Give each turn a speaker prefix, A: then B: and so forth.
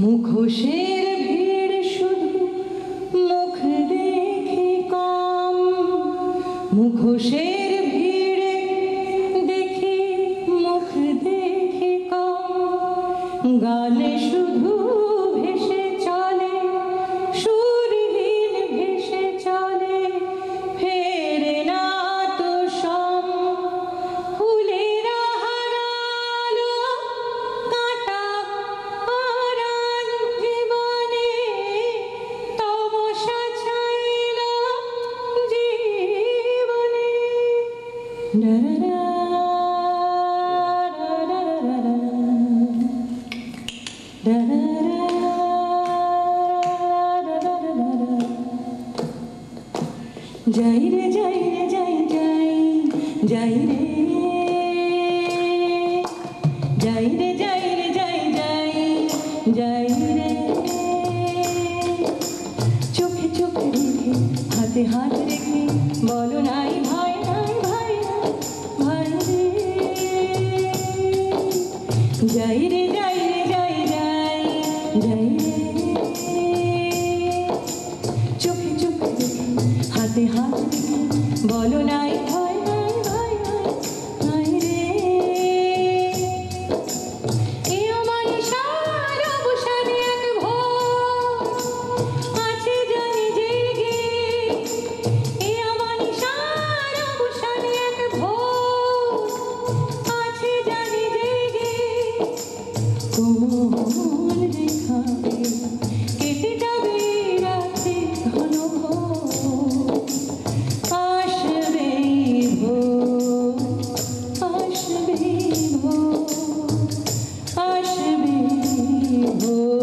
A: মুখোশের ভিড় শুধু মুখ দেখে কম, মুখোশের ভিড়ে দেখি মুখ দেখে কম, গানে শুধু ভেসে চলে সুরহীন ভেসে চলে, ফেরে না তো সম ফুলেরা হারালো কাঁটা আরান জীবনে, তমসা ছাইল জীবনে। যাই রে যাই রে যাই যাই যাই রে যাই রে যাই রে যাই যাই যাই রে, চোখে চোখে রেখে হাতে হাত রেখে বলো নাই ভয় নাই ভয় নাই ভয় রে, যাই রে যাই রে যাই যাই যাই রে, চোখে চোখে রেখে হাতে হাত রেখে বলো নাই ভয় নাই ভয় নাই ভয় রে। এ আমার ইশার অবসানে এক ভোর আছে জানি জেগে, এ আমার ইশার অবসানে এক ভোর আছে জানি জেগে, কোমল রেখাকে কেটে যাবে রাতে ঘন ঘোর, আসবে ভোর আসবে ভোর আসবে ভোর।